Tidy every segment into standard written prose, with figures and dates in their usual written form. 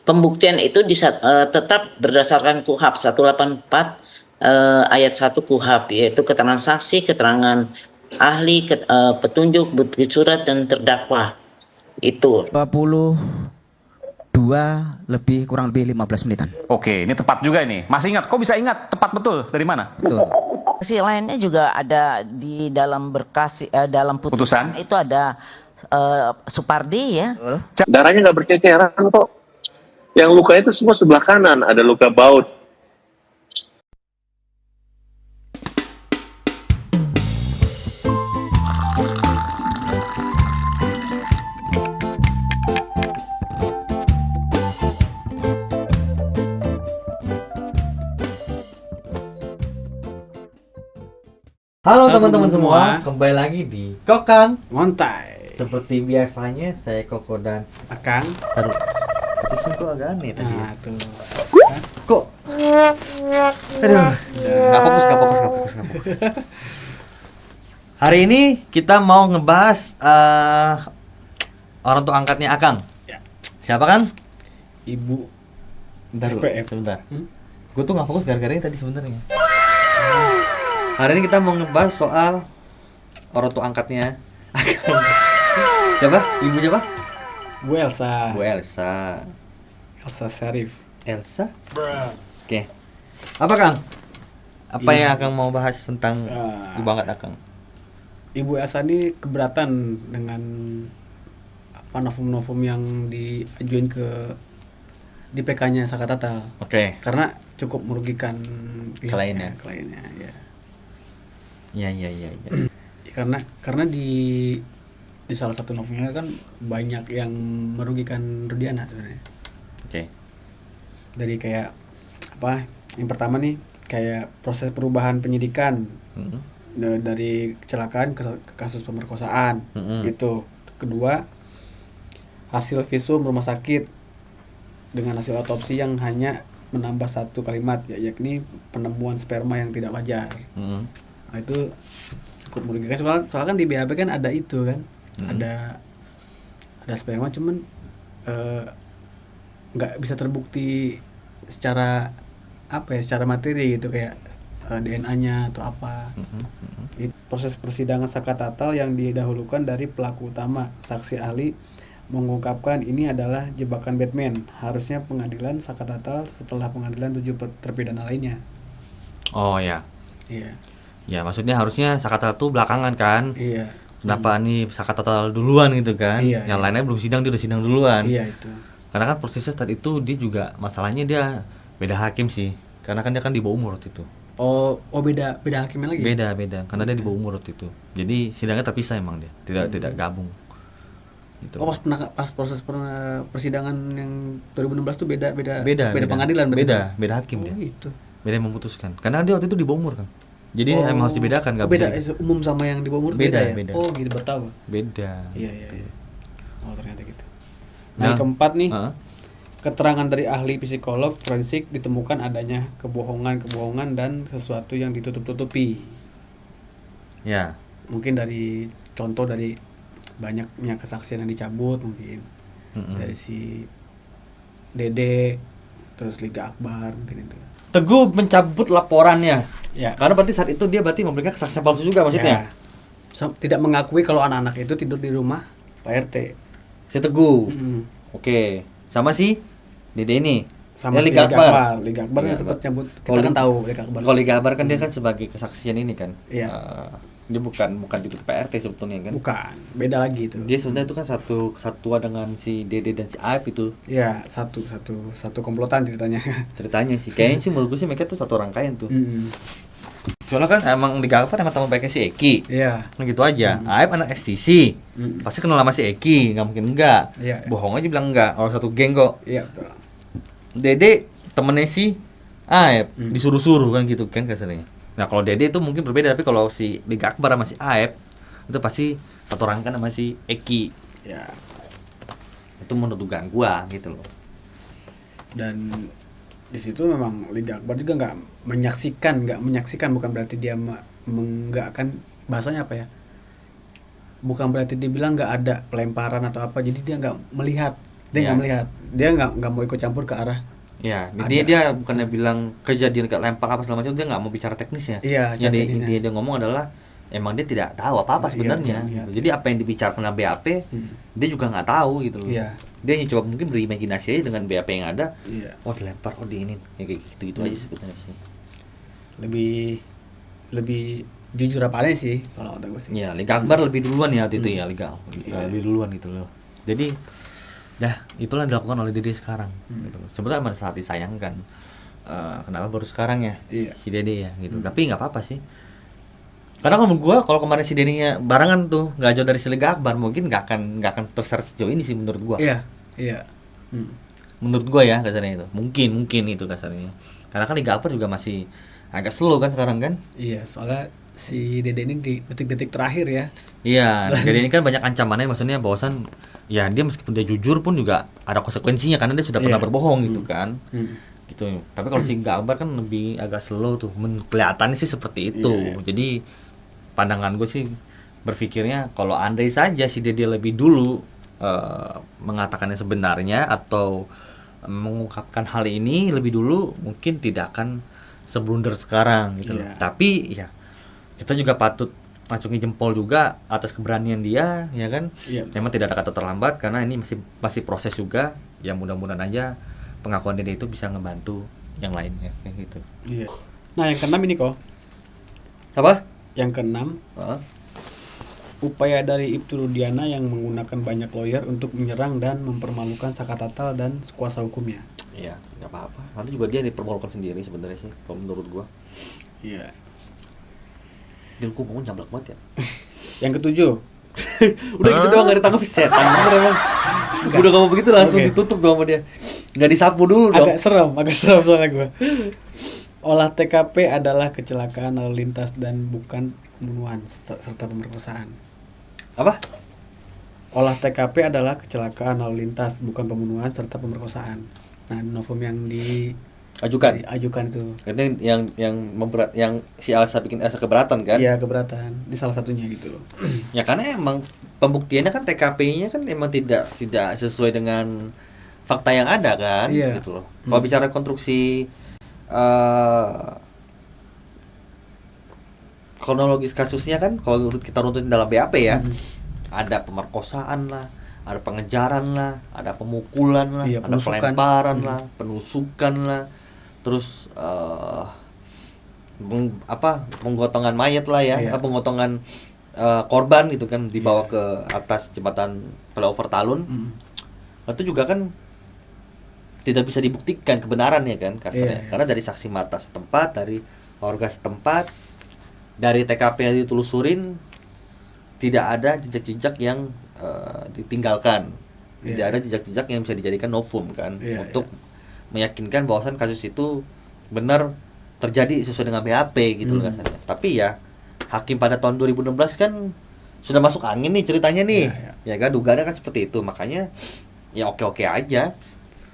pembuktian itu tetap berdasarkan KUHP 184 ayat 1 KUHP, yaitu keterangan saksi, keterangan ahli, petunjuk, bukti surat dan terdakwa. Itu 22 lebih kurang lebih 15 menitan. Oke, ini tepat juga ini. Masih ingat? Kok bisa ingat? Tepat betul. Dari mana? Betul. saksi lainnya juga ada di dalam berkas dalam putusan itu ada Supardi ya. Darahnya nggak berceceran kok. Yang luka itu semua sebelah kanan, ada luka baut. Halo teman-teman semua, kembali lagi di Kokang Ngontai. Seperti biasanya saya Koko dan Akang. Taruh. Ketisnya kok agak aneh tadi ya. Nah, tuh. Kok? Aduh. Gak fokus. Hari ini kita mau ngebahas orang tua angkatnya Akang. Ya. Siapa kan? Ibu Bentar dulu, TPF. sebentar. Gue tuh gak fokus gara-gara ini tadi sebenarnya. Hari ini kita mau ngebahas soal orang tua angkatnya Akang. Siapa? Ibu siapa? Bu Elsa. Bu Elsa. Elsa Syarif. Elsa? Oke. Apa Kang? Apa yang Akang mau bahas tentang ibu angkat Akang? Ibu Elsa ini keberatan dengan apa novum-novum yang diajuin di PK-nya Sakatatal. Oke. Karena cukup merugikan Kliennya. Kliennya ya. Iya. Karena di salah satu novelnya kan banyak yang merugikan Rudiana sebenarnya. Oke. Dari kayak apa? Yang pertama nih kayak proses perubahan penyidikan dari kecelakaan ke kasus pemerkosaan. Itu. Kedua, hasil visum rumah sakit dengan hasil otopsi yang hanya menambah satu kalimat yakni penemuan sperma yang tidak wajar. Nah, itu cukup merugikan soalnya kan di BAP kan ada itu kan. Ada sperma cuman nggak bisa terbukti secara secara materi gitu kayak DNA-nya atau apa. Proses persidangan Sakatatal yang didahulukan dari pelaku utama. Saksi ahli mengungkapkan ini adalah jebakan Batman. Harusnya pengadilan Sakatatal setelah pengadilan 7 terpidana lainnya. Oh ya. Iya. Ya maksudnya harusnya Sakatatal tuh belakangan kan? Iya. Kenapa nih Sakatatal duluan gitu kan? Iya, Yang iya. lainnya belum sidang, dia udah sidang duluan. Iya itu. Karena kan prosesnya saat itu dia juga masalahnya dia beda hakim sih. Karena kan dia kan di bawah umur waktu itu. Oh beda hakimnya lagi. Beda. Karena dia di bawah umur waktu itu. Jadi sidangnya terpisah emang dia. Tidak gabung. Gitu. Oh pas proses persidangan yang 2016 tuh beda pengadilan berarti. Beda hakim dia. Gitu. Beda yang memutuskan. Karena dia waktu itu di bawah umur kan. Jadi emang harus dibedakan, nggak beda, bisa. umum sama yang di bawah umur Beda, ya? beda. Oh gitu, bertahu. Beda. Iya. Oh ternyata gitu. Nah, Nah, yang keempat nih, Heeh. keterangan dari ahli psikolog forensik ditemukan adanya kebohongan dan sesuatu yang ditutup-tutupi. Ya. Mungkin dari contoh dari banyaknya kesaksian yang dicabut mungkin. Dari si Dede, terus Liga Akbar mungkin itu. Teguh mencabut laporannya. Ya. Karena berarti saat itu dia berarti memberikan kesaksian palsu juga maksudnya. Ya. Tidak mengakui kalau anak-anak itu tidur di rumah Pak RT. Si Teguh. Oke. Sama si Dede ini. Sama si Liga Akbar. Liga Akbar yang sempat cabut. Kita Kalau kan tahu Liga Akbar. Kalau Liga Akbar kan dia kan sebagai kesaksian ini kan. Iya. Dia bukan tidur PRT sebetulnya kan. Bukan, beda lagi itu. Dia sebenarnya itu kan satu kesatuan dengan si Dede dan si Aib itu. Iya, satu komplotan ceritanya. Ceritanya sih. Kayaknya sih menurut gue sih mereka tuh satu rangkaian tuh. Soalnya kan emang Liga Akbar emang teman baiknya si Eki. Iya. Nah gitu aja. Aib anak STC. Pasti kenal sama si Eki, nggak mungkin enggak. Iya. Bohong aja bilang enggak. Orang satu geng kok. Iya, betul. Dede temennya si Aib, disuruh-suruh kan gitu kan kasarnya. Nah kalau Dede itu mungkin berbeda, tapi kalau si Liga Akbar sama si Aib itu pasti satu rangkaian sama si Eki. Ya. Itu menurut dugaan gua gitu loh. Dan di situ memang Liga Akbar juga nggak menyaksikan bukan berarti dia menggakkan bahasanya apa ya? Bukan berarti dia bilang nggak ada pelemparan atau apa, jadi dia nggak melihat Dia Iya. nggak melihat, dia nggak mau ikut campur ke arah. Ya, Ada. dia bukannya bilang kejadian kayak lempar apa segala macam, dia nggak mau bicara teknisnya. Iya, Yang secara dia, teknisnya. intinya dia ngomong adalah emang dia tidak tahu apa-apa Iya, sebenarnya. dia lihat, gitu. Jadi apa yang dibicarakan BAP, dia juga nggak tahu gitu loh. Iya. Dia hanya coba mungkin berimajinasi aja dengan BAP yang ada. Iya. Oh dilempar, oh diinin, ya kayak gitu aja sebetulnya sih. Lebih jujur apa adanya sih kalau kata gue sih. Ya, Liga Akbar lebih duluan ya waktu itu ya lebih duluan gitu loh. Jadi itulah yang dilakukan oleh Dede sekarang. Gitu. Sebetulnya pada saat disayangkan. Kenapa baru sekarang ya Iya. si Dede ya gitu. Tapi nggak apa-apa sih. Karena kalau menurut gua kalau kemarin si Dedenya barengan tuh nggak jauh dari si Liga Akbar mungkin nggak akan terseret sejauh ini sih menurut gua. Iya. Menurut gua ya kasarnya itu. Mungkin itu kasarnya. Karena kan Liga Akbar juga masih agak slow kan sekarang kan. Iya, soalnya si Dede ini di detik-detik terakhir ya. Iya, Dede ini kan banyak ancamannya, maksudnya bahwasan ya dia meskipun dia jujur pun juga ada konsekuensinya karena dia sudah pernah Iya. berbohong gitu kan. Hmm. Gitu. Tapi kalau si Akbar kan lebih agak slow tuh. Kelihatannya sih seperti itu. Iya. Jadi pandangan gue sih berpikirnya kalau andai saja si Dede lebih dulu mengatakan yang sebenarnya atau mengungkapkan hal ini lebih dulu mungkin tidak akan seblunder sekarang gitu loh. Iya. Tapi ya kita juga patut acungi jempol juga atas keberanian dia ya kan. Iya. Memang tidak ada kata terlambat karena ini masih proses juga. Ya mudah-mudahan aja pengakuan Dede itu bisa ngebantu yang lainnya kayak gitu. Iya. Nah, yang keenam ini kok. Apa? Yang keenam, upaya dari Ibtu Rudiana yang menggunakan banyak lawyer untuk menyerang dan mempermalukan Sakatatal dan kuasa hukumnya. Iya, nggak apa-apa. Nanti juga dia dipermalukan sendiri sebenarnya sih, kalau menurut gua. Iya. Dia gua ngomong nyablak banget ya. Yang ketujuh, Udah gitu doang nggak ditangkap setan. Bener emang. Udah ngomong begitu langsung Oke. ditutup dong sama dia. Nggak disapu dulu dong. agak serem soalnya gue. Olah TKP adalah kecelakaan lalu lintas dan bukan pembunuhan serta pemerkosaan. Apa? Olah TKP adalah kecelakaan lalu lintas bukan pembunuhan serta pemerkosaan. Nah, novum yang Ajukan. diajukan itu. Itu yang si Elsa bikin Elsa keberatan kan? Iya, keberatan. Ini salah satunya gitu. Ya karena emang pembuktiannya kan TKP-nya kan emang tidak sesuai dengan fakta yang ada kan, Iya. gitu loh. Kalau bicara konstruksi kronologis kasusnya kan, kalau kita runtutin dalam BAP ya, ada pemerkosaan lah, ada pengejaran lah, ada pemukulan lah, Iya, ada penusukan. pelemparan lah, penusukan lah, terus penggotongan mayat lah ya, Iya. penggotongan korban gitu kan dibawa ke atas jembatan flyover Talun. Itu juga kan tidak bisa dibuktikan kebenarannya kan kasarnya. Iya. Karena dari saksi mata setempat, dari warga setempat, dari TKP yang ditelusurin tidak ada jejak-jejak yang ditinggalkan. Tidak Iya. ada jejak-jejak yang bisa dijadikan novum kan Iya, untuk meyakinkan bahwasan kasus itu benar terjadi sesuai dengan BAP gitu loh kasarnya. Tapi ya hakim pada tahun 2016 kan sudah masuk angin nih ceritanya nih. Iya, Ya kan dugaannya kan seperti itu. Makanya ya oke-oke aja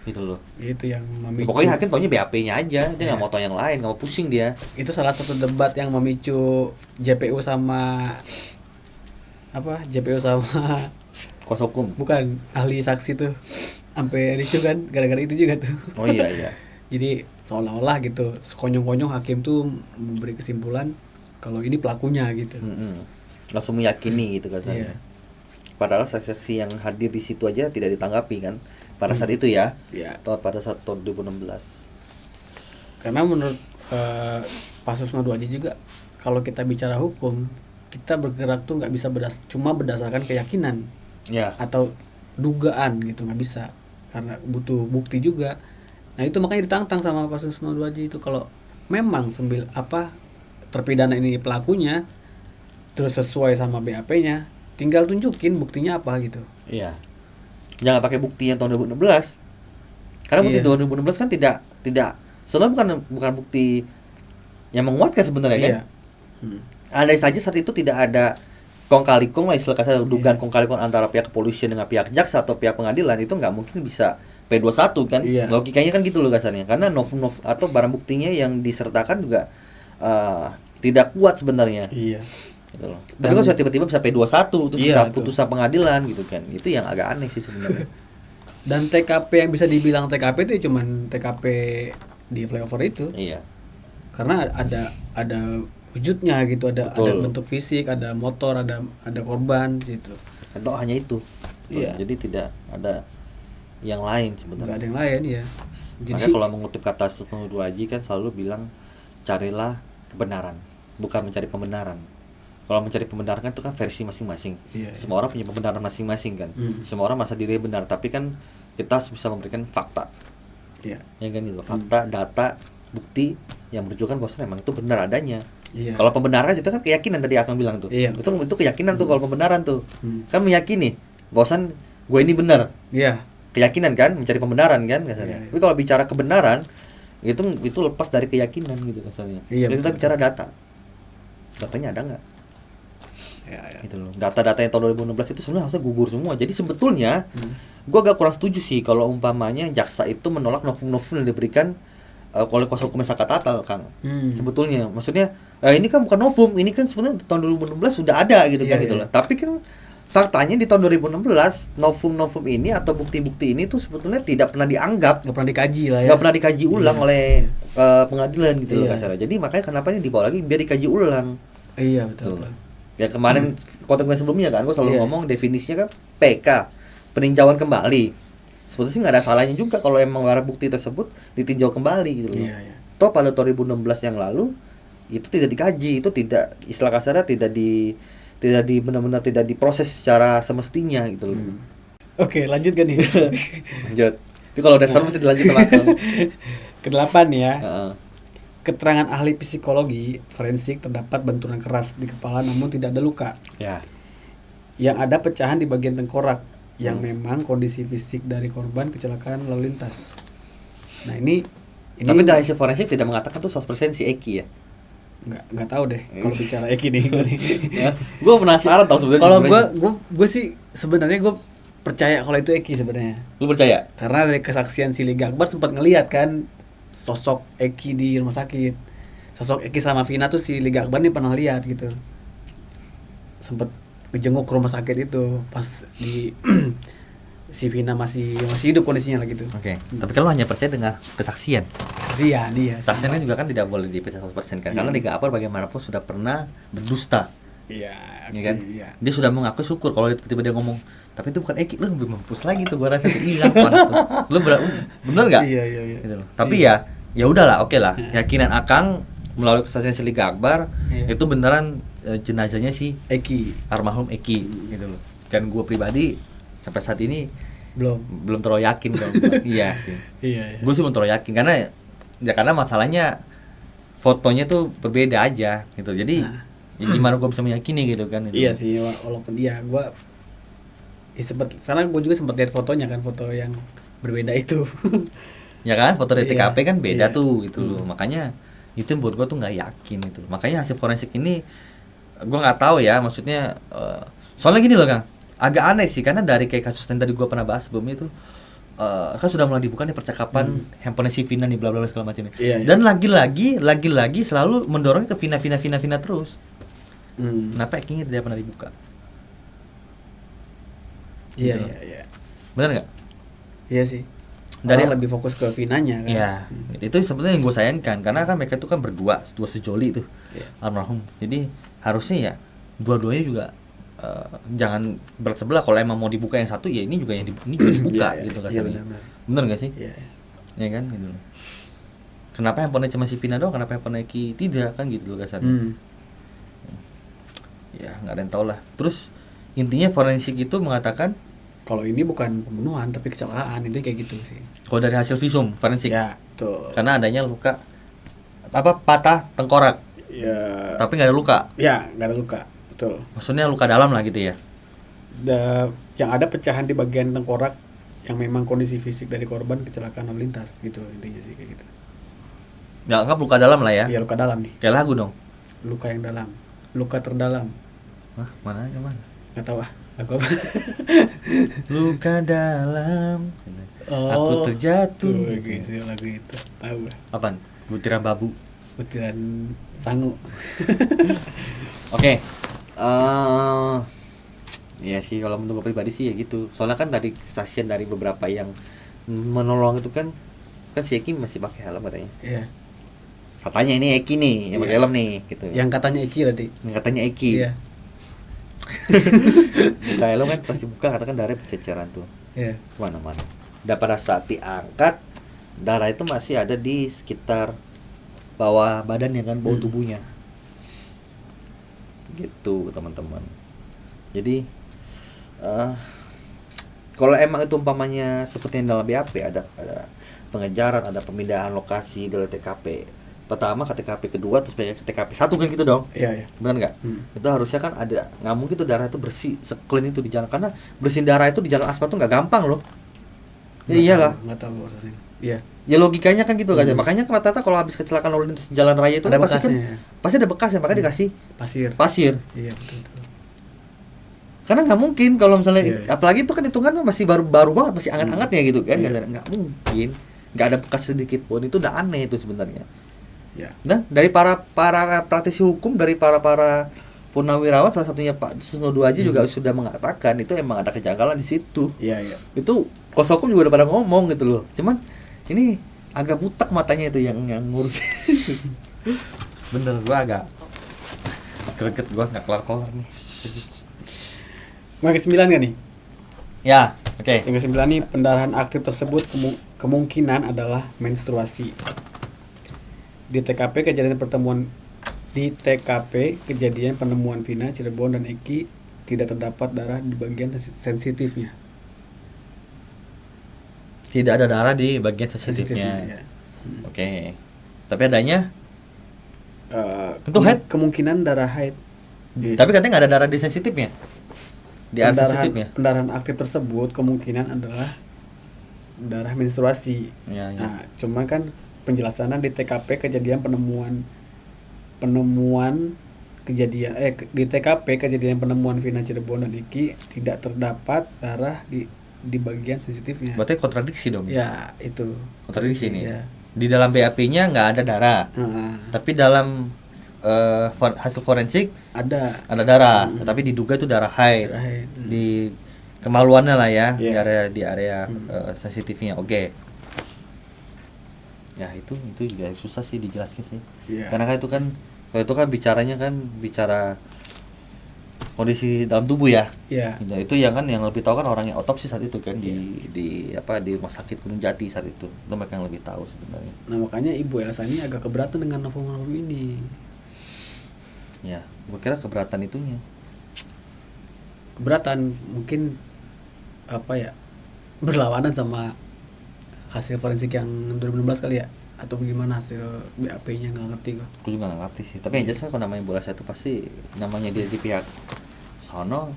gitu loh. Itu yang memicu. Pokoknya hakim taunya BAP-nya aja, dia nggak Iya. mau tahu yang lain, nggak mau pusing dia. Itu salah satu debat yang memicu JPU sama Kuasa hukum. bukan ahli saksi tuh sampai ricu kan gara-gara itu juga tuh. Oh iya iya. Jadi seolah-olah gitu sekonyong-konyong hakim tuh memberi kesimpulan kalau ini pelakunya gitu. Langsung meyakini gitu kasarnya. Iya. Padahal saksi-saksi yang hadir di situ aja tidak ditanggapi kan pada saat itu ya. Iya. Pada saat tahun 2016. Karena menurut Pak Susno aja juga kalau kita bicara hukum kita bergerak tuh nggak bisa cuma berdasarkan keyakinan Ya. atau dugaan gitu, nggak bisa karena butuh bukti juga. Nah itu makanya ditantang sama Pak Susno Duaji itu kalau memang terpidana ini pelakunya terus sesuai sama BAP-nya tinggal tunjukin buktinya apa gitu. Iya. Jangan pakai bukti yang tahun 2016. Karena bukti Iya. 2016 kan tidak sebenarnya bukan bukti yang menguatkan sebenarnya kan. Iya. Andai saja saat itu tidak ada kong kali kong lah istilah kasar dugaan kong kali kong antara pihak kepolisian dengan pihak jaksa atau pihak pengadilan itu nggak mungkin bisa P21 kan. Iya. Logikanya kan gitu loh kasarnya. Karena nov atau barang buktinya yang disertakan juga tidak kuat sebenarnya. Iya. Gitu loh. Tapi kan tiba-tiba bisa P21 terus Iya, bisa itu. putusan pengadilan gitu kan. Itu yang agak aneh sih sebenarnya. Dan TKP yang bisa dibilang TKP itu cuman TKP di flyover itu. Iya. Karena ada wujudnya gitu, ada Betul. bentuk fisik, ada motor, ada korban gitu. Atau hanya itu. Betul. Iya. Jadi tidak ada yang lain Nggak sebenarnya. ada yang lain ya. Makanya Jadi kalau mengutip kata Susno Haji kan selalu bilang carilah kebenaran, bukan mencari pembenaran. Kalau mencari pembenaran kan itu kan versi masing-masing. Iya, Semua orang punya pembenaran masing-masing kan. Semua orang merasa dirinya benar, tapi kan kita harus bisa memberikan fakta. iya. Ya kan itu, fakta, data, bukti yang menunjukkan bahwa memang itu benar adanya. Iya. Kalau pembenaran itu kan keyakinan tadi akan bilang tuh. Iya, Itu keyakinan tuh kalau pembenaran tuh. Hmm. Kan meyakini bahwasan gue ini benar. Iya. Keyakinan kan, mencari pembenaran kan kasarnya. Iya. Tapi kalau bicara kebenaran itu lepas dari keyakinan gitu kasarnya. Iya, Jadi kita betul. bicara data. Datanya ada nggak? Ya, ya. Gitu loh. Data-data yang tahun 2016 itu sebenarnya harusnya gugur semua. Jadi sebetulnya gua agak kurang setuju sih kalau umpamanya jaksa itu menolak novum-novum yang diberikan oleh kuasa hukum Saka Tatal, Kang. Sebetulnya maksudnya ini kan bukan novum, ini kan sebenarnya tahun 2016 sudah ada gitu Iya, kan gitu iya. loh. Tapi kan faktanya di tahun 2016 novum-novum ini atau bukti-bukti ini tuh sebetulnya tidak pernah dianggap, Nggak pernah dikaji lah ya. nggak pernah dikaji ulang oleh pengadilan gitu loh Iya. kasarnya. Jadi makanya kenapa ini dibawa lagi biar dikaji ulang. Iya betul. Betul. Ya kemarin konten gue sebelumnya kan gue selalu Iya. ngomong definisinya kan PK, peninjauan kembali. Sebetulnya sih nggak ada salahnya juga kalau emang barang bukti tersebut ditinjau kembali gitu loh. Iya, iya. Toh pada tahun 2016 yang lalu itu tidak dikaji, itu tidak, istilah kasarnya tidak di benar-benar tidak diproses secara semestinya gitu loh. Oke, lanjut kan nih. Lanjut. Jadi kalau udah serem mesti dilanjut ke belakang. Kedelapan ya. Heeh. Keterangan ahli psikologi forensik terdapat benturan keras di kepala namun tidak ada luka. Ya. Yang ada pecahan di bagian tengkorak yang memang kondisi fisik dari korban kecelakaan lalu lintas. Nah, ini Tapi dari hasil forensik tidak mengatakan tuh 100% si Eki ya. nggak tahu deh kalau bicara Eki nih. Gue penasaran tau sebenarnya. Kalau gue sih sebenarnya gue percaya kalau itu Eki sebenarnya. Lu percaya? Karena dari kesaksian si Liga Akbar sempat ngelihat kan sosok Eki di rumah sakit. Sosok Eki sama Vina tuh si Liga Akbar nih pernah lihat gitu. Sempet ngejenguk ke rumah sakit itu pas di si Vina masih hidup kondisinya lah gitu. Oke. Tapi kalau hanya percaya dengan kesaksian. Iya dia. Kesaksiannya juga kan tidak boleh dipercaya 100% kan. Karena Liga Akbar bagaimanapun sudah pernah berdusta. Iya. Ya kan? Iya. Dia sudah mengaku syukur kalau tiba-tiba dia ngomong, tapi itu bukan Eki, lu lebih mampus lagi tuh gua rasa tuh hilang tuh. Lu bener enggak? Iya. Gitu loh. Tapi ya udahlah, oke lah. Keyakinan Akang melalui kesaksian si Liga Akbar Iya. itu beneran jenazahnya si Eki almarhum Eki gitu loh. Dan gua pribadi sampai saat ini belum terlalu yakin kalau gua. Iya sih. Iya. Gue sih belum terlalu yakin karena masalahnya fotonya tuh berbeda aja gitu. Jadi ya gimana gue bisa meyakini gitu kan? Gitu. Iya sih, walaupun dia gue sekarang gue juga sempat lihat fotonya kan, foto yang berbeda itu. Ya kan, foto dari Iya. TKP kan beda Iya. tuh gitu loh. Makanya itu buat gue tuh nggak yakin gitu. Makanya hasil forensik ini gue nggak tahu ya, maksudnya soalnya gini loh Kang, agak aneh sih karena dari kayak kasus yang tadi gue pernah bahas sebelumnya itu kan sudah mulai dibuka nih percakapan handphone si Vina nih bla bla bla segala macam nih. Iya, iya. Dan lagi-lagi selalu mendorongnya ke Vina terus. Kenapa Eki tidak pernah dibuka? Iya, Gitu. iya. Benar nggak? Iya sih. Dari- Orang lebih fokus ke Vinanya kan. Iya, itu sebetulnya yang gue sayangkan karena kan mereka itu kan dua sejoli tuh Iya. almarhum. Jadi harusnya ya dua-duanya juga jangan berat sebelah. Kalau emang mau dibuka yang satu ya ini juga ini juga dibuka Iya, gitu iya, kasarnya. benar. Bener gak sih? Iya. Ya kan gitu loh. Kenapa handphone cuma si Vina doang? Kenapa handphone Eki tidak kan gitu loh kasarnya. Ya nggak ada yang tahu lah. Terus intinya forensik itu mengatakan Kalau ini bukan pembunuhan tapi kecelakaan, itu kayak gitu sih. kalau dari hasil visum forensik Ya, tuh. karena adanya luka patah tengkorak Ya, tapi nggak ada luka. ya nggak ada luka, betul. Maksudnya luka dalam lah gitu ya. Yang ada pecahan di bagian tengkorak yang memang kondisi fisik dari korban kecelakaan lalu lintas gitu intinya sih kayak gitu. Nggak anggap luka dalam lah ya. Iya, luka dalam nih, Kayak lagu dong. luka yang dalam, luka terdalam. Hah, mana? Nggak tahu lagu apa. Luka dalam. Aku Tuh, terjatuh. gitu, lagu itu. Tahu lah. Apaan? Butiran babu. Butiran sangu. Oke. Iya sih, kalau menurut gue pribadi sih ya gitu. Soalnya kan dari stasiun dari beberapa yang menolong itu kan si Eki masih pakai helm katanya. Iya. Katanya ini Eki nih yang pakai Iya. helm nih gitu. Yang katanya Iki berarti. Yang katanya Eki. Iya. Buka helm kan pasti buka katakan darah berceceran tuh Iya. kemana-mana. Dan pada saat diangkat darah itu masih ada di sekitar bawah badannya kan, bawah tubuhnya. Gitu teman-teman. Jadi kalau emang itu umpamanya seperti yang dalam BAP ada pengejaran, ada pemindahan lokasi dari TKP pertama ke TKP kedua terus ke TKP satu kan gitu dong, Iya, iya. benar nggak? Itu harusnya kan ada, nggak mungkin tuh darah itu bersih clean itu di jalan, karena bersihin darah itu di jalan aspal tuh nggak gampang loh. Ya iyalah, Nggak tahu prosesnya. Iya. ya logikanya kan gitu kan. Makanya kan rata-rata kalau habis kecelakaan lalu lintas jalan raya itu Ada pasti kan bekasnya. pasti ada bekasnya, makanya dikasih Pasir. pasir. Iya, betul. Karena nggak mungkin kalau misalnya Iya, iya. apalagi itu kan hitungan masih baru banget, masih anget-angetnya gitu kan. Iya. Nggak mungkin nggak ada bekas sedikit pun, itu udah aneh itu sebenarnya. Iya. Nah, dari para praktisi hukum, dari para purnawirawan, salah satunya Pak Susnodo aja juga sudah mengatakan itu emang ada kejanggalan di situ. Iya, iya. Itu kuasa hukum juga udah pada ngomong gitu loh. Cuman ini agak butak matanya itu yang ngurus. Bener, gua agak greget, gua nggak kelar-kelar nih. Yang ke-9 kan nih? Ya, oke. Yang ke-9 nih, pendarahan aktif tersebut kemungkinan adalah menstruasi. Di TKP kejadian penemuan Vina, Cirebon dan Eki tidak terdapat darah di bagian sensitifnya. Tidak ada darah di bagian sensitifnya. ya. Oke. Tapi adanya, Itu haid? Kemungkinan darah haid. tapi katanya nggak ada darah di sensitifnya. Di area sensitifnya. Pendarahan aktif tersebut kemungkinan adalah darah menstruasi. Ya, ya. Nah, cuman kan penjelasannya di TKP kejadian di TKP kejadian penemuan Vina, Cirebon dan Eki tidak terdapat darah di bagian sensitifnya. Berarti kontradiksi dong. Ya, itu. Kontradiksi nih. Ya. Di dalam BAP-nya nggak ada darah. Heeh. Tapi dalam hasil forensik Ada ada darah, tapi diduga itu darah haid. darah haid. Di kemaluannya lah ya, Iya. di area sensitifnya. Oke. Ya itu juga susah sih dijelaskan sih. Iya. Karena kan kalau itu kan bicaranya kan bicara kondisi dalam tubuh ya. Iya. Nah, itu yang lebih tahu kan orang yang otopsi saat itu kan di rumah sakit Gunung Jati saat itu. Itu mereka yang lebih tahu sebenarnya. Nah, makanya Ibu Elsa ini agak keberatan dengan novum ini. Ya, gua kira keberatan itunya. Keberatan mungkin berlawanan sama hasil forensik yang 2016 kali ya, atau bagaimana hasil BAP-nya, nggak ngerti gua. Aku juga nggak ngerti sih. Tapi yang jelas kalau namanya bola satu pasti namanya dia di pihak sono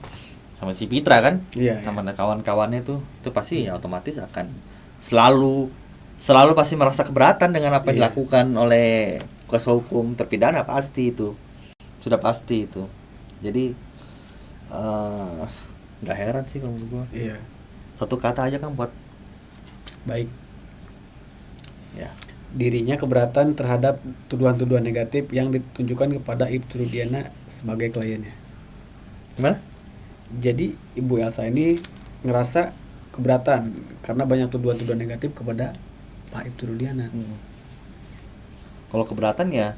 sama si Pitra kan, Iya, sama kawan-kawannya itu pasti ya otomatis akan selalu pasti merasa keberatan dengan apa yang Iya. dilakukan oleh kuasa hukum terpidana, pasti itu sudah pasti itu. Jadi nggak heran sih kalau menurut gua. Iya, Satu kata aja kan buat baik. ya. Dirinya keberatan terhadap tuduhan-tuduhan negatif yang ditunjukkan kepada Ibtu Rudiana sebagai kliennya. Gimana? Jadi Ibu Elsa ini ngerasa keberatan karena banyak tuduhan-tuduhan negatif kepada Pak Ibtu Rudiana. Kalau keberatan ya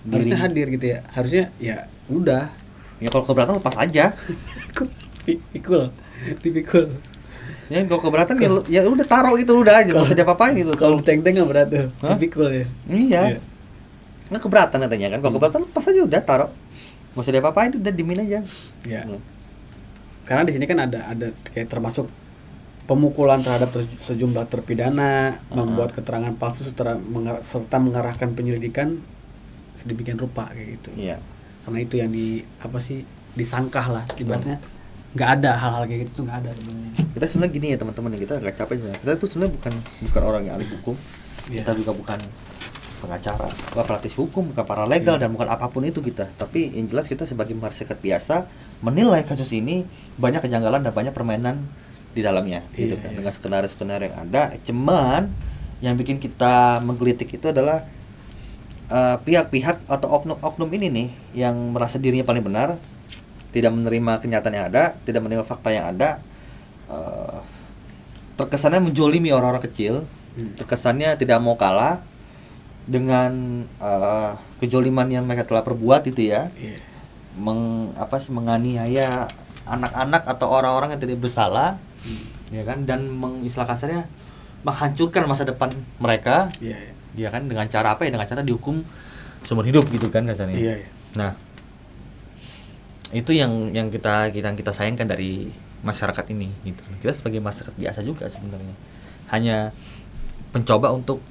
Harusnya diri- hadir gitu ya. Harusnya ya udah. ya kalau keberatan lepas aja. Dipikul. Ya kalau keberatan ya udah taruh gitu udah aja, nggak usah diapa-apain gitu. Kalau teng-teng nggak berat tuh. Hah? Dipikul ya. Iya. Iya. Nggak keberatan katanya kan. Kalau keberatan lepas aja udah taruh. Nggak usah diapa-apain, udah dimin aja. Ya. Hmm. Karena di sini kan ada kayak termasuk pemukulan terhadap sejumlah terpidana, membuat keterangan palsu serta mengarahkan penyelidikan sedemikian rupa kayak gitu. Iya. Karena itu yang disangkah lah ibaratnya. Nggak ada hal-hal kayak gitu, nggak ada sebenarnya. Kita sebenarnya gini ya teman-teman, kita nggak capek sebenarnya. Kita tuh sebenarnya bukan orang yang ahli hukum. Iya. Kita juga bukan pengacara, bukan praktisi hukum, bukan paralegal dan bukan apapun itu kita. Tapi yang jelas kita sebagai masyarakat biasa menilai kasus ini banyak kejanggalan dan banyak permainan di dalamnya, gitu Iya, kan. iya. Dengan skenario-skenario yang ada. Cuman yang bikin kita menggelitik itu adalah pihak-pihak atau oknum-oknum ini nih yang merasa dirinya paling benar, tidak menerima kenyataan yang ada, tidak menerima fakta yang ada, terkesannya menjolimi orang-orang kecil, terkesannya tidak mau kalah dengan kejoliman yang mereka telah perbuat itu ya. Menganiaya anak-anak atau orang-orang yang tidak bersalah, ya kan, dan istilah kasarnya menghancurkan masa depan mereka, ya kan, dengan cara apa ya? Dengan cara dihukum seumur hidup gitu kan kasarnya. Nah, itu yang kita sayangkan dari masyarakat ini gitu. Kita sebagai masyarakat biasa juga sebenarnya hanya mencoba untuk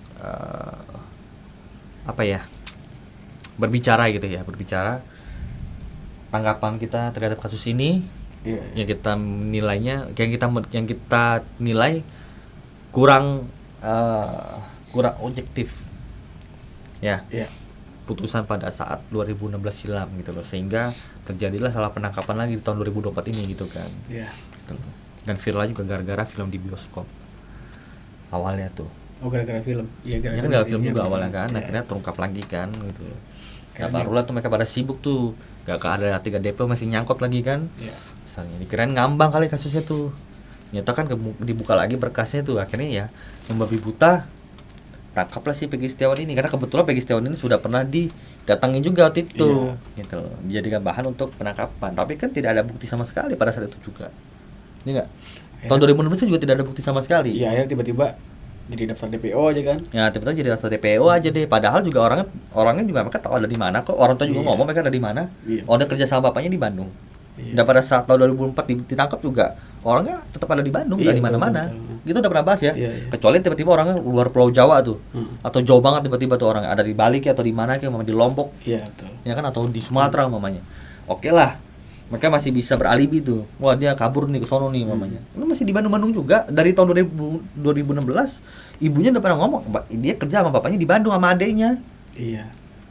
berbicara gitu ya, tanggapan kita terhadap kasus ini, yang kita nilainya, yang kita nilai kurang objektif, ya. Putusan pada saat 2016 silam gitu loh, sehingga terjadilah salah penangkapan lagi di tahun 2024 ini gitu kan. Gitu loh. Dan viral juga gara-gara film di bioskop awalnya tuh. Gara-gara film. Gara-gara film juga awalnya kan, akhirnya terungkap lagi kan gitu loh. Ya barulah tuh mereka pada sibuk tuh, gak ada 3 DP masih nyangkut lagi kan. Misalnya dikirain ngambang kali kasusnya tuh, nyata kan dibuka lagi berkasnya tuh, akhirnya ya membabi buta, tangkaplah si Peggy Setiawan ini, karena kebetulan Peggy Setiawan ini sudah pernah didatangin juga waktu itu, gitu loh, dijadikan bahan untuk penangkapan, tapi kan tidak ada bukti sama sekali pada saat itu juga, ini enggak, tahun 2016 juga tidak ada bukti sama sekali. Iya, akhirnya tiba-tiba jadi daftar DPO aja kan. Ya tiba-tiba jadi daftar DPO aja deh, padahal juga orangnya juga mereka tahu ada di mana kok, orang tua juga ngomong mereka ada di mana. Dia kerja sama bapaknya di Bandung. Dan pada saat tahun 2004 ditangkap juga orangnya tetap ada di Bandung, nggak di mana-mana. Gitu udah pernah bahas ya. Kecuali tiba-tiba orangnya luar Pulau Jawa tuh, atau jauh banget tiba-tiba tuh orang ada di Bali atau di mana kayak di Lombok, ya kan, atau di Sumatera mamanya. Oke lah, mereka masih bisa beralibi tuh. Wah dia kabur nih ke sono nih mamanya. Lu masih di Bandung juga dari tahun 2016. Ibunya udah pernah ngomong, dia kerja sama bapaknya di Bandung sama adeknya.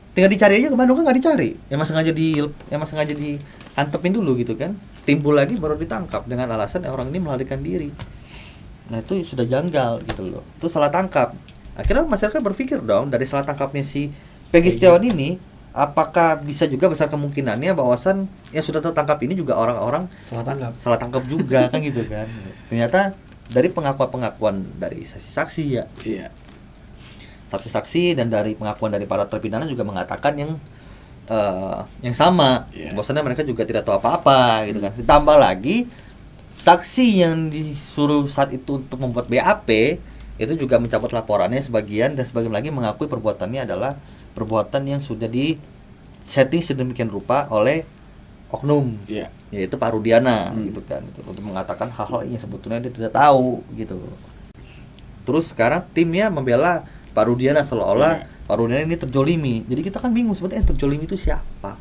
Tinggal dicari aja ke Bandung kan nggak dicari. Emang sengaja diantepin dulu gitu kan. Timbul lagi baru ditangkap dengan alasan orang ini melarikan diri. Nah itu sudah janggal gitu loh. Itu salah tangkap. Akhirnya masyarakat berpikir dong, dari salah tangkapnya si Peggy Setiawan ini, apakah bisa juga besar kemungkinannya bahwasan yang sudah tertangkap ini juga orang-orang salah tangkap juga kan gitu kan. Ternyata dari pengakuan dari saksi-saksi ya. Saksi-saksi dan dari pengakuan dari para terpidana juga mengatakan yang sama. Bahwasannya mereka juga tidak tahu apa-apa gitu kan. Ditambah lagi saksi yang disuruh saat itu untuk membuat BAP itu juga mencabut laporannya sebagian, dan sebagian lagi mengakui perbuatannya adalah perbuatan yang sudah di setting sedemikian rupa oleh oknum, yaitu Pak Rudiana gitu kan, untuk mengatakan hal-hal yang sebetulnya dia tidak tahu gitu. Terus sekarang timnya membela Pak Rudiana seolah-olah Pak Rudiana ini terjolimi. Jadi kita kan bingung sebetulnya yang terjolimi itu siapa,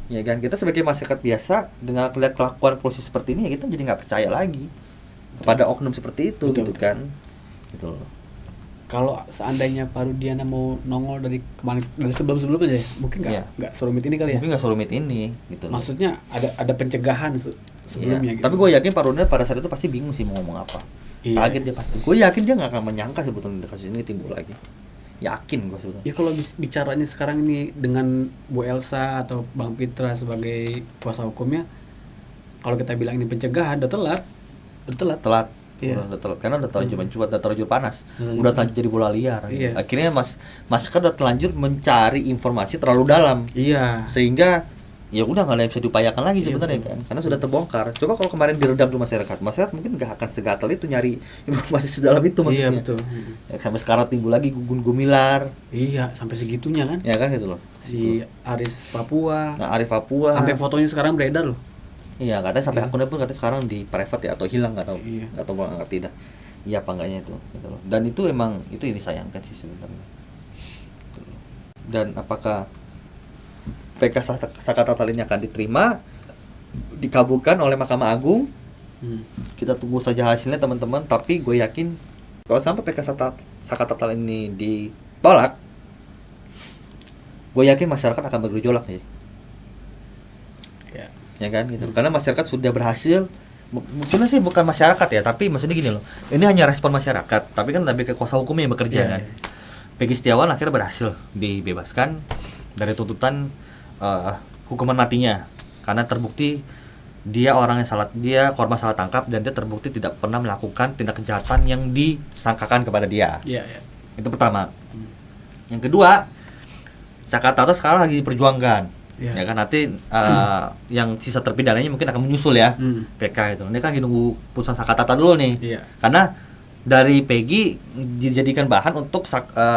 ya kan. Kita sebagai masyarakat biasa dengan melihat kelakuan polisi seperti ini, ya kita jadi nggak percaya lagi kepada oknum seperti itu. Gitu kan gitu loh. Kalau seandainya Pak Rudiana mau nongol dari kemarin, dari sebelum-sebelumnya ya, mungkin nggak serumit ini kali ya. Mungkin nggak serumit ini, gitu. Maksudnya ada pencegahan sebelumnya. Gitu. Tapi gue yakin Pak Rudiana pada saat itu pasti bingung sih mau ngomong apa. Kaget dia pasti. Gue yakin dia nggak akan menyangka sebetulnya kasus ini timbul lagi. Yakin gue sebetulnya. Ya kalau bicaranya sekarang ini dengan Bu Elsa atau Bang Pitra sebagai kuasa hukumnya, kalau kita bilang ini pencegahan, udah telat. Udah telat, karena udah terlanjur mencuat, udah terlanjur panas, udah terlanjur jadi bola liar. Akhirnya masyarakat udah terlanjur mencari informasi terlalu dalam, sehingga ya udah nggak ada yang bisa diupayakan lagi sebenarnya kan, karena sudah terbongkar. Coba kalau kemarin diredam tuh masyarakat mungkin nggak akan segatal itu nyari informasi sedalam itu maksudnya. Ya, sampai sekarang timbul lagi Gugun Gumilar. Sampai segitunya kan? Ya kan gitu loh. Si Aris Papua. Arif Papua. Sampai fotonya sekarang beredar loh. Iya, katanya sampai akunnya pun katanya sekarang di private ya, atau hilang, nggak tahu. Nggak tahu, nggak ngerti dah. Iya apa enggaknya itu, gitu loh. Dan itu emang itu yang disayangkan sih sebenarnya. Dan apakah PK Saka Tatal ini akan diterima, dikabulkan oleh Mahkamah Agung? Kita tunggu saja hasilnya teman-teman. Tapi gue yakin kalau sampai PK Saka Tatal ini ditolak, gue yakin masyarakat akan bergejolak nih. Ya kan gitu. Karena masyarakat sudah berhasil, maksudnya sih bukan masyarakat ya, tapi maksudnya gini loh, ini hanya respon masyarakat, tapi kan lebih ke kuasa hukumnya yang bekerja kan. Peggy Setiawan akhirnya berhasil dibebaskan dari tuntutan hukuman matinya karena terbukti dia korban salah tangkap dan dia terbukti tidak pernah melakukan tindak kejahatan yang disangkakan kepada dia. Iya, iya. Itu pertama. Yang kedua, Sakatata sekarang lagi diperjuangkan. Iya. Ya kan nanti yang sisa terpidananya mungkin akan menyusul ya. PK itu. Ini kan lagi nunggu putusan Sakatata dulu nih. Iya. Karena dari Peggy dijadikan bahan untuk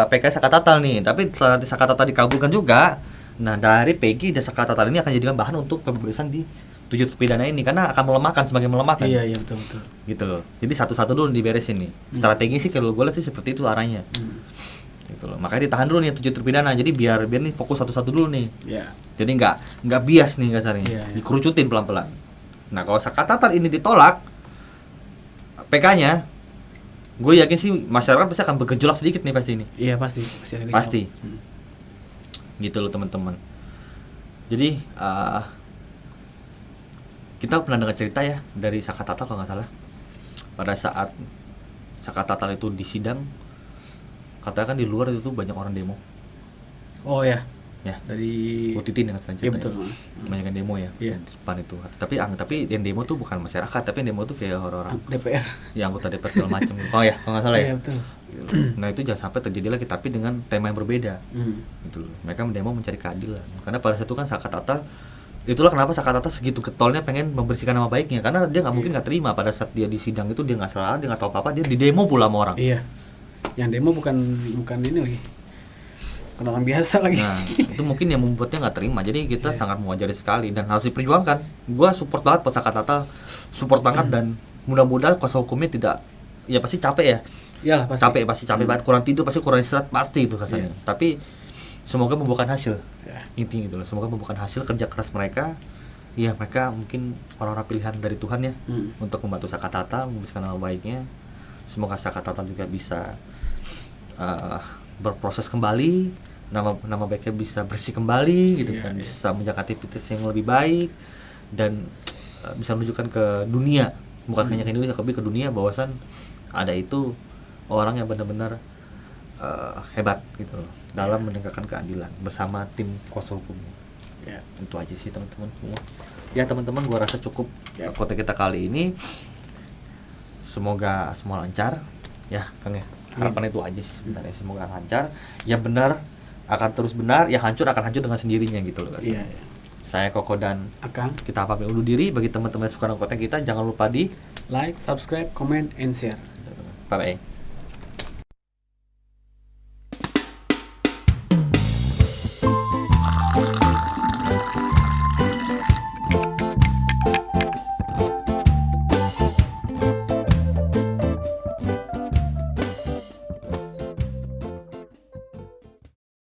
PK Sakatata nih. Tapi setelah nanti Sakatata dikabulkan juga, nah dari Peggy dan Sakatata ini akan dijadikan bahan untuk pembebasan di 7 terpidana ini karena akan semakin melemahkan. Iya, betul. Gitu loh. Jadi satu-satu dulu diberesin nih. Strategi sih kalau gue lihat sih seperti itu arahnya. Gitu loh. Makanya ditahan dulu nih 7 terpidana. Jadi biar nih fokus satu-satu dulu nih. Iya. Jadi nggak bias nih kasarnya. Iya. Dikerucutin pelan-pelan. Nah, kalau Sakatata ini ditolak PK-nya, gue yakin sih masyarakat pasti akan bergejolak sedikit nih pasti ini. Iya, pasti ada gejolak. Pasti. Gitu loh teman-teman. Jadi kita pernah dengar cerita ya dari Sakatata kalau nggak salah. Pada saat Sakatata itu di sidang, katanya kan di luar itu tuh banyak orang demo. Oh ya. Ya. Dari Utitin dengan selanjutnya. Iya, betul. Banyak yang demo ya. Iya. Di depan itu. Tapi yang demo tuh bukan masyarakat, tapi yang demo tuh kayak orang-orang DPR. ya anggota DPR segala macam. Oh ya, kalau nggak salah ya. Iya, betul. Nah itu jangan sampai terjadi lagi tapi dengan tema yang berbeda. Gitu loh. Mereka mendemo mencari keadilan. Karena pada saat itu kan Sakatata, itulah kenapa Sakatata segitu getolnya pengen membersihkan nama baiknya karena dia nggak mungkin nggak terima pada saat dia di sidang itu dia nggak salah, dia nggak tahu apa-apa, dia didemo pula sama orang. Iya. Yang demo bukan ini lagi. Bukan orang biasa lagi. Nah itu mungkin yang membuatnya nggak terima. Jadi kita sangat mewajari sekali dan harus diperjuangkan. Gua support banget buat Sakatata, support banget dan mudah-mudahan kuasa hukumnya tidak, ya pasti capek ya. Iyalah pasti. Capek banget, kurang tidur pasti, kurang istirahat pasti itu kasarnya. Tapi semoga membuahkan hasil. Intinya gitu loh, semoga membuahkan hasil kerja keras mereka. Ya mereka mungkin orang-orang pilihan dari Tuhan ya untuk membantu Sakatata membersihkan nama baiknya. Semoga Sakatata juga bisa berproses kembali, nama baiknya bisa bersih kembali gitu kan, bisa menjaga aktivitas yang lebih baik dan bisa menunjukkan ke dunia, bukan hanya ke Indonesia tapi ke dunia bahwasan ada itu orang yang benar-benar hebat gitu loh dalam menegakkan keadilan bersama tim kuasa hukumnya. Ya. Itu aja sih teman-teman semua. Ya teman-teman, gua rasa cukup konten kita kali ini. Semoga semua lancar ya Kang ya. Harapan itu aja sih sebenarnya, semoga lancar. Yang benar akan terus benar, yang hancur akan hancur dengan sendirinya gitu loh. Iya. Saya Koko dan Akang, kita pamit undur diri. Bagi teman-teman yang suka dengan konten kita, jangan lupa di like, subscribe, comment, and share. bye bye.